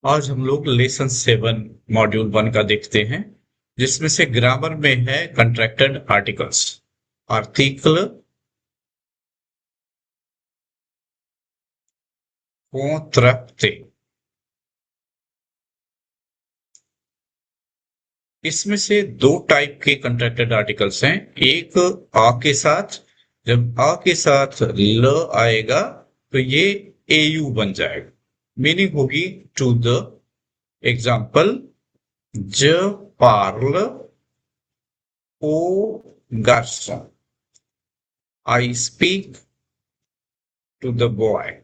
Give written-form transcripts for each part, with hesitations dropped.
आज हम लोग लेसन 7 मॉड्यूल 1 का देखते हैं, जिसमें से ग्रामर में है कंट्रैक्टेड आर्टिकल्स। आर्टिकल कॉन्ट्रैक्टे, इसमें से दो टाइप के कंट्रैक्टेड आर्टिकल्स हैं। एक आ के साथ, जब आ के साथ ल आएगा तो ये एयू बन जाएगा। मीनिंग होगी टू द। एग्जाम्पल, ज पार्ल ओ गार्सन, I speak to the boy.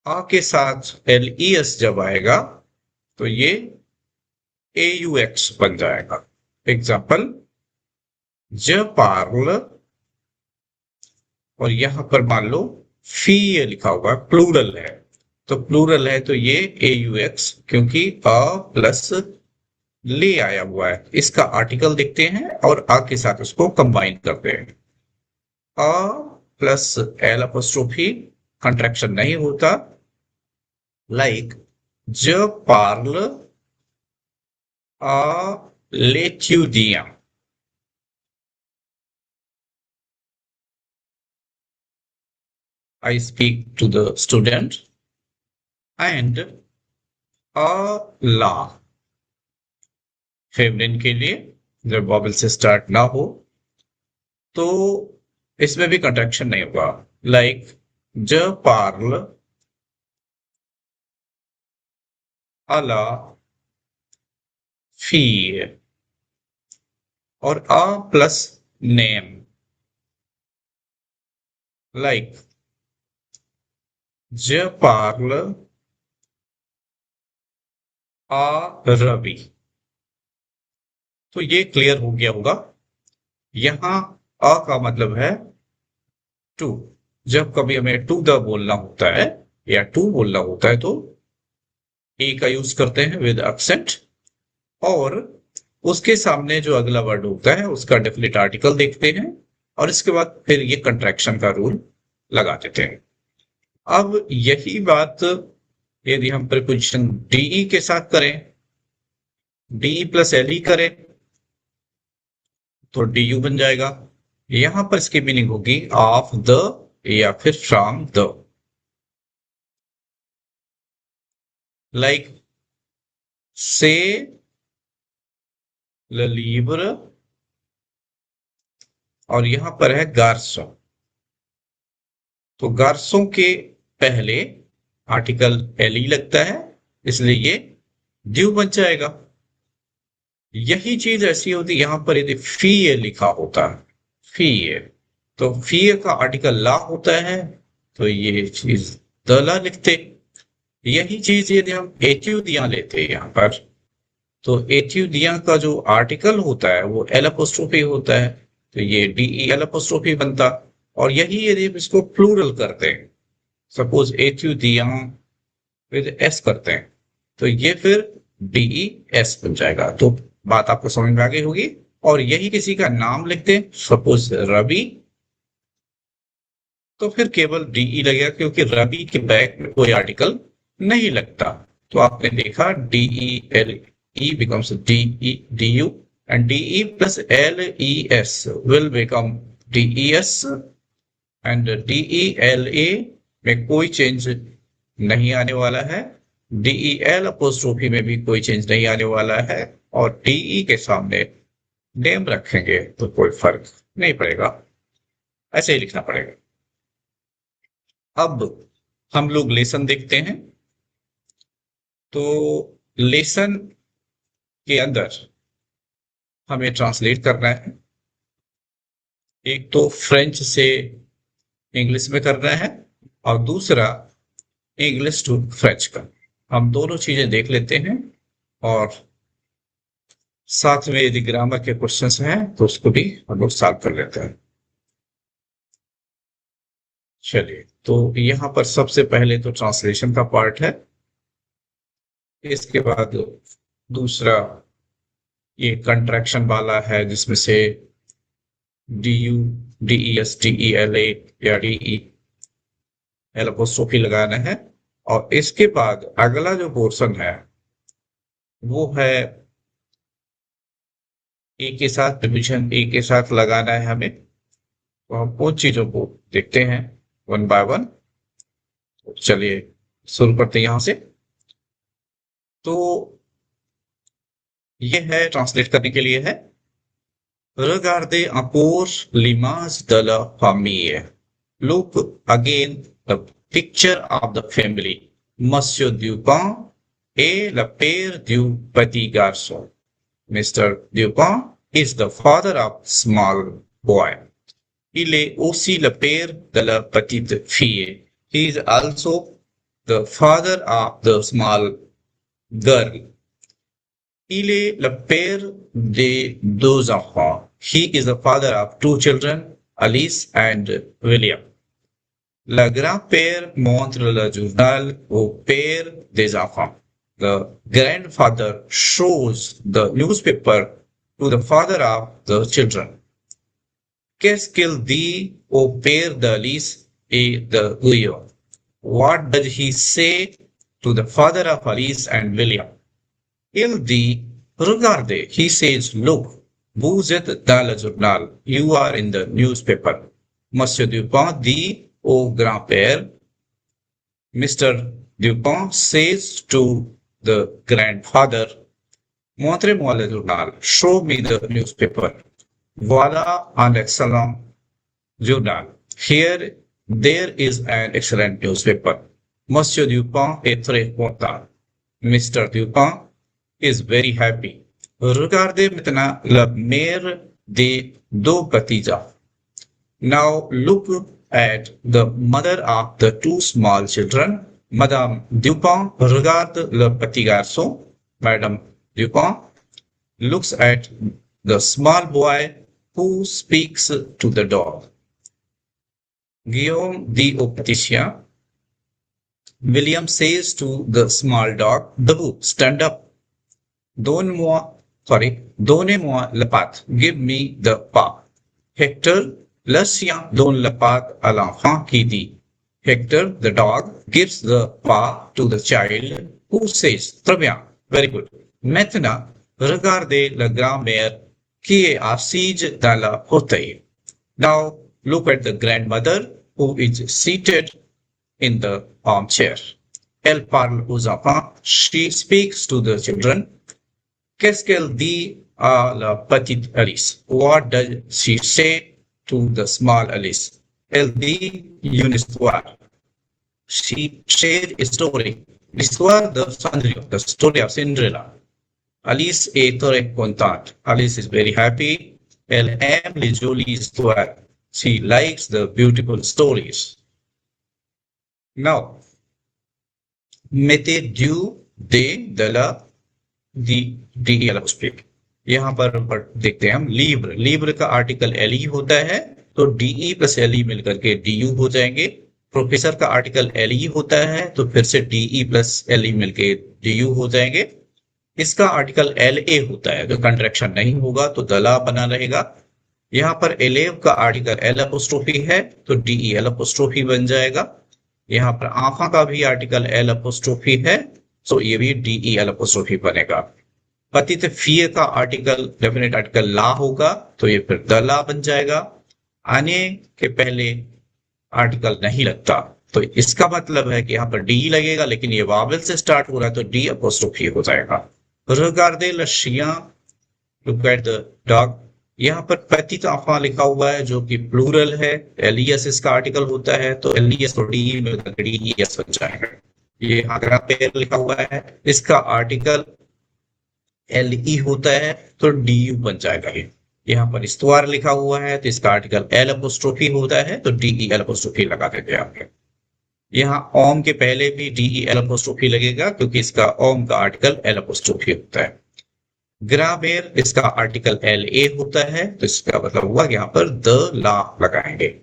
आ के साथ एल ई एस जब आएगा तो ये ए यू एक्स बन जाएगा। एग्जाम्पल, ज पार्ल, और यहां पर मान लो फी ये लिखा हुआ है, प्लूरल है। तो प्लूरल है तो ये ए यू एक्स, क्योंकि अ प्लस ले आया हुआ है। इसका आर्टिकल देखते हैं और आ के साथ उसको कंबाइन करते हैं। अ प्लस एल अपोस्ट्रोफी कंट्रैक्शन नहीं होता। लाइक, ज Paarl a l'étudiant, I speak to the student, and a la, feminine के लिए जब वॉवल से स्टार्ट ना हो तो इसमें भी कंट्रैक्शन नहीं होगा। लाइक, ज पार्ल अला फी, और अ प्लस नेम। लाइक, ज पार्ल आ रवि। तो ये क्लियर हो गया होगा। यहां अ का मतलब है टू। जब कभी हमें टू द बोलना होता है या टू बोलना होता है तो ए का यूज करते हैं विद एक्सेंट, और उसके सामने जो अगला वर्ड होता है उसका डेफिनेट आर्टिकल देखते हैं, और इसके बाद फिर ये कंट्रैक्शन का रूल लगा देते हैं। अब यही बात यदि हम प्रीपोजिशन डीई के साथ करें, डीई प्लस एल ई करें तो डी यू बन जाएगा। यहां पर इसकी मीनिंग होगी ऑफ द या फिर फ्रॉम द। लाइक, से लीवर, और यहां पर है गार्सो। तो गार्सों के पहले आर्टिकल एल ई लगता है, इसलिए ये ड्यू बन जाएगा। यही चीज ऐसी होती यहां पर यदि फी ए लिखा होता है, फी ए, तो फी ए का आर्टिकल ला होता है तो ये चीज दला लिखते। यही चीज यदि हम एट्यूदियां लेते हैं यहां पर, तो एट्यूदियां का जो आर्टिकल होता है वो एल अपोस्ट्रोफी होता है, तो ये डी ई एल अपोस्ट्रोफी बनता। और यही यदि हम इसको प्लूरल करते हैं, सपोज एट्यूदियां विद एस करते हैं, तो ये फिर डीई एस बन जाएगा। तो बात आपको समझ में आ गई होगी। और यही किसी का नाम लिखते हैं, सपोज रवि, तो फिर केवल डीई लगेगा, क्योंकि रवि के बैक में कोई आर्टिकल नहीं लगता। तो आपने देखा DE L E becomes DE D U, and DE plus L E S will become DE S, and DE L A में कोई चेंज नहीं आने वाला है। डीई एल अपोस्ट्रोफी में भी कोई चेंज नहीं आने वाला है। और डीई के सामने नेम रखेंगे तो कोई फर्क नहीं पड़ेगा, ऐसे ही लिखना पड़ेगा। अब हम लोग लेसन देखते हैं। तो लेसन के अंदर हमें ट्रांसलेट करना है। एक तो फ्रेंच से इंग्लिश में करना है, और दूसरा इंग्लिश टू फ्रेंच का। हम दोनों चीजें देख लेते हैं, और साथ में यदि ग्रामर के क्वेश्चंस हैं तो उसको भी हम लोग सॉल्व कर लेते हैं। चलिए, तो यहां पर सबसे पहले तो ट्रांसलेशन का पार्ट है। इसके बाद दूसरा ये कंट्रैक्शन वाला है, जिसमें से D you, D E S, D E L A, या डी ई एल अपोस्ट्रोफी लगाना है। और इसके बाद अगला जो पोर्शन है वो है ए के साथ प्रीपोजिशन ए के साथ लगाना है हमें। तो हम उन चीजों को देखते हैं वन बाय वन। चलिए शुरू करते हैं यहां से। तो ये है ट्रांसलेट करने के लिए है। Regardez encore l'image de la famille. Look again the picture of the family. Monsieur Dupin est le père du petit garçon. Mr. Dupin is the father of small boy. Il est aussi le père de la petite fille. He is also the father of the small girl. Il est le père de deux enfants. He is the father of two children, Alice and William. Le grand-père montre le journal au père des enfants. The grandfather shows the newspaper to the father of the children. Qu'est-ce qu'il dit au père d'Alice et de William? What does he say to the father of Alice and William? Il dit, regardez, he says, look, vous êtes dans le journal, you are in the newspaper. Monsieur Dupin dit au grand-père, Mr. Dupin says to the grandfather, montrez-moi le journal, show me the newspaper. Voilà un excellent journal. Here, there is an excellent newspaper. Monsieur Dupin est très content. Mr. Dupin is very happy. Regardez maintenant la mère des deux petits-enfants. Now look at the mother of the two small children. Madame Dupin regarde le petit garçon. Madame Dupin looks at the small boy who speaks to the dog. Guillaume dit au petit chien. William says to the small dog, Debout, stand up. Donnez-moi la patte. Give me the paw. Hector, le chien, donne la patte à l'enfant qui dit. Hector, the dog, gives the paw to the child who says, très bien, very good. Maintenant, regardez la grand-mère qui est assise dans la fauteuil. Now, look at the grandmother who is seated in the armchair. Elle parle aux enfants. She speaks to the children. Qu'est-ce qu'elle dit à la petite Alice? What does she say to the small Alice? Elle dit une histoire. She shared a story. L'histoire de Cendrillon, the story of Cinderella. Alice est très contente. Alice is very happy. Elle aime les jolies histoires. She likes the beautiful stories. Now, mettez du, de la, D L यहाँ पर देखते हैं हम लीब्र का article L E होता है तो DE plus L ई मिलकर के डी यू हो जाएंगे। प्रोफेसर का आर्टिकल एल ई होता है तो फिर से डीई प्लस एल ई मिलकर डी यू हो जाएंगे। इसका आर्टिकल एल ए होता है तो कंट्रैक्शन नहीं होगा तो दला बना रहेगा। यहाँ पर एलेव का आर्टिकल एल अपोस्ट्रोफी है तो डीई एल अपोस्ट्रोफी बन जाएगा। यहाँ पर आफा का भी आर्टिकल एल अपोस्ट्रोफी है तो ये भी डीई एल अपोस्ट्रोफी बनेगा। पतित फीए का आर्टिकल डेफिनेट आर्टिकल ला होगा तो ये फिर द ला बन जाएगा। आने के पहले आर्टिकल नहीं लगता तो इसका मतलब है कि यहाँ पर डी लगेगा लेकिन ये वावल से स्टार्ट हो रहा है तो डी अपोस्ट्रोफी हो जाएगा। Regardez le chien, look at the dog। यहाँ पर petit enfant लिखा हुआ है जो कि प्लूरल है। एलियस इसका आर्टिकल होता है तो एलियस और डी मिलकर डीईएस बन जाएगा। ये अगर पेयर लिखा हुआ है इसका आर्टिकल एल ई होता है तो डी यू बन जाएगा। ये यहाँ पर इस्तवार लिखा हुआ है तो इसका आर्टिकल एल अपोस्ट्रोफी होता है तो डीई एल अपोस्ट्रोफी लगा देते हैं आपके। यहाँ ओम के पहले भी डीई एल अपोस्ट्रोफी लगेगा क्योंकि इसका ओम का आर्टिकल एल अपोस्ट्रोफी होता है। ग्रामेर इसका आर्टिकल एल ए होता है तो इसका मतलब हुआ यहाँ पर द ला लगाएंगे।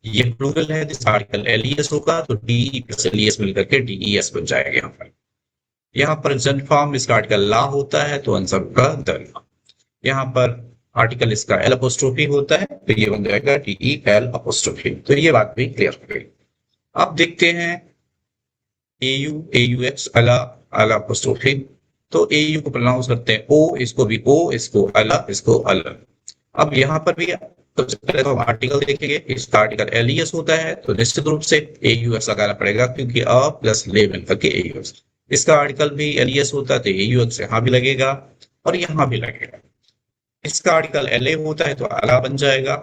ये प्लूरल है जिसका आर्टिकल एल ई एस होगा तो DE plus L E S मिलकर के डीई एस बन जाएगा। यहाँ पर जन फॉर्म इसका आर्टिकल ला होता है तो आंसर होगा द ला। यहाँ पर आर्टिकल इसका एल अपोस्ट्रोफी होता है तो ये बन जाएगा डीई एल अपोस्ट्रोफी। तो ये बात भी क्लियर हो गई। अब देखते हैं AU, AUX, अला, अला अपोस्ट्रोफी। तो AU को प्रोनाउंस करते हैं O, इसको भी O, इसको अला, इसको अला। अब यहाँ पर भी सबसे पहले तो हम आर्टिकल देखेंगे। इसका आर्टिकल एलियस होता है तो निश्चित रूप से AUX लगाना पड़ेगा, क्योंकि अ प्लस ले मिलकर के AUX। इसका आर्टिकल भी एलियस होता है तो AUX यहाँ भी लगेगा और यहाँ भी लगेगा। इसका आर्टिकल LA होता है तो अला बन जाएगा।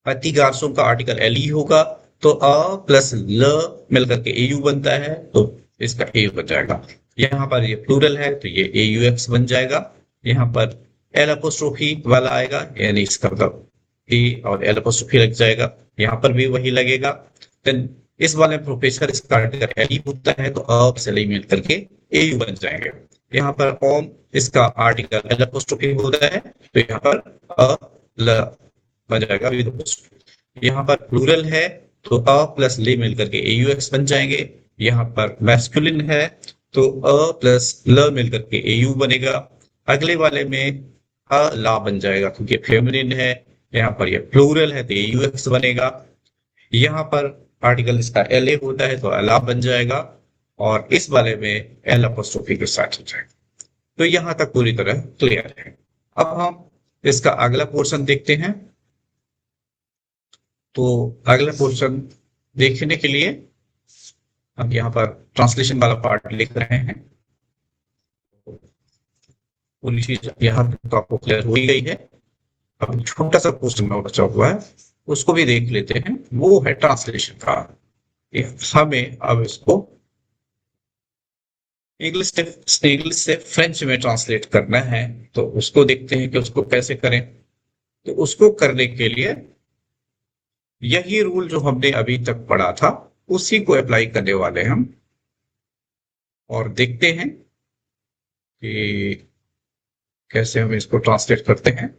अति गार्सों का आर्टिकल LE होगा तो अ प्लस ल मिलकर के AU बनता है तो इसका AU बन जाएगा। यहाँ पर ये प्लूरल है तो ये AUX बन जाएगा। यहाँ पर एल अपोस्ट्रोफी वाला आएगा, यानी इसका मतलब ए और एल अपोस्ट्रोफी लग जाएगा। यहाँ पर भी वही लगेगा। देन इस वाले प्रोफेसर, इसका आर्टिकल LE होता है तो अ प्लस LE मिलकर के AU बन जाएंगे। यहाँ पर ओम, इसका आर्टिकल एल अपोस्ट्रोफी होता है तो यहाँ पर अ ल बन जाएगा विद अपोस्ट्रोफी। यहाँ पर प्लूरल है तो अ प्लस ले मिलकर के AUX बन जाएंगे। यहाँ पर मैस्कुलिन है तो अ प्लस ल मिलकर के AU बनेगा। अगले वाले में अ ला बन जाएगा क्योंकि फेमिनिन है। यहाँ पर ये प्लूरल है तो AUX बनेगा। यहाँ पर आर्टिकल इसका LA होता है तो अला बन जाएगा और इस वाले में एल अपोस्ट्रोफी के साथ हो जाएगा। तो यहाँ तक पूरी तरह क्लियर है। अब हम इसका अगला पोर्शन देखते हैं। तो अगला पोर्शन देखने के लिए हम यहाँ पर ट्रांसलेशन वाला पार्ट लिख रहे हैं। पूरी चीज यहाँ तो आपको क्लियर हो ही गई है। अब छोटा सा पोर्शन में बचा हुआ है, उसको भी देख लेते हैं। वो है ट्रांसलेशन का। हमें अब इसको इंग्लिश से फ्रेंच में ट्रांसलेट करना है, तो उसको देखते हैं कि उसको कैसे करें। तो उसको करने के लिए यही रूल जो हमने अभी तक पढ़ा था उसी को अप्लाई करने वाले हम, और देखते हैं कि कैसे हम इसको ट्रांसलेट करते हैं।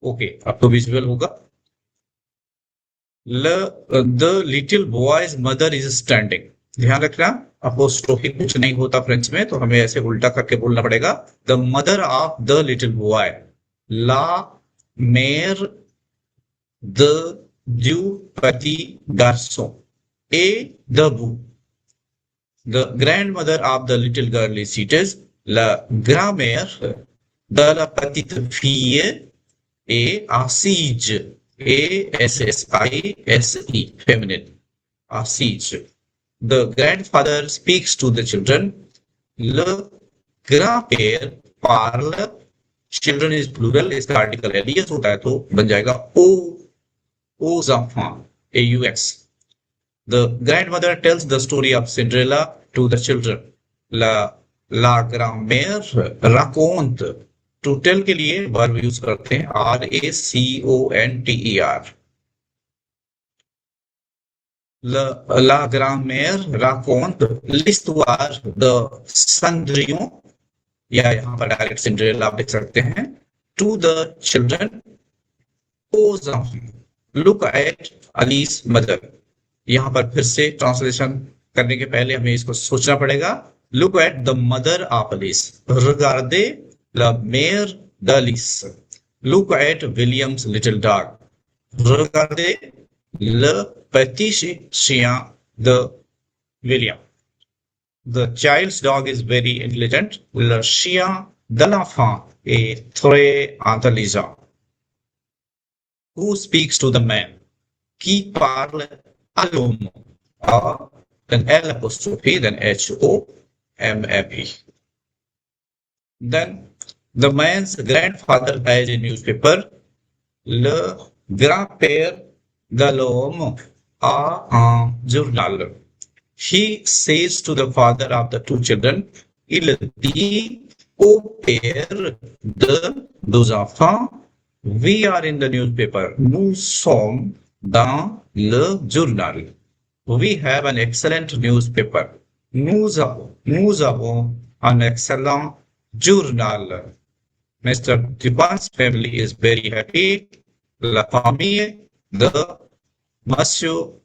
ओके, अब तो विजुअल होगा। The little boys mother is standing. ध्यान रखना, अपोस्ट्रोफी कुछ नहीं होता फ्रेंच में, तो हमें ऐसे उल्टा करके बोलना पड़ेगा। The mother of the little boy, ला मेर द du petit garçon et debout. The grandmother of the little girl is seated. La grand-mère de la petite fille est assise. A-S-S-I-S-E, feminine. Assise. The grandfather speaks to the children. Le grand-père parle. Children is plural, इसका article alias होता है तो बन जाएगा aux enfants, AUX. The grandmother tells the story of Cinderella to the children. La grand-mère raconte. To tell के लिए verb use करते हैं RACONTER. La grand-mère raconte l'histoire de Cendrillon, या यहाँ पर डायरेक्ट सिंड्रेला आप देख सकते हैं, to the children, aux enfants. Look at Alice mother. यहाँ पर फिर से ट्रांसलेशन करने के पहले हमें इसको सोचना पड़ेगा। Look at the mother of Alice. Regardez la mère d'Alice. Look at William's little dog. Regardez le petit chien de William. The child's dog is very intelligent. Le chien de l'enfant est très intelligent. Who speaks to the man? Qui parle à l'homme? Then L apostrophe, then HOMME. Then the man's grandfather has a newspaper. Le grand-père de l'homme a un journal. He says to the father of the two children, il dit au père de deux enfants, we are in the newspaper. Nous sommes dans le journal. We have an excellent newspaper. Nous avons un excellent journal. Mr. Dupin's family is very happy. La famille de Monsieur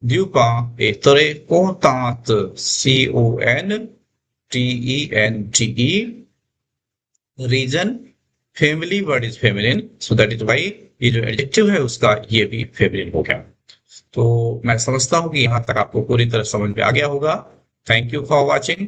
Dupin est très contente. CONTENTE. Reason, family word is feminine, so that is why ये जो adjective है उसका ये भी फेब्रिल हो गया। तो मैं समझता हूँ कि यहाँ तक आपको पूरी तरह समझ में आ गया होगा। Thank you for watching.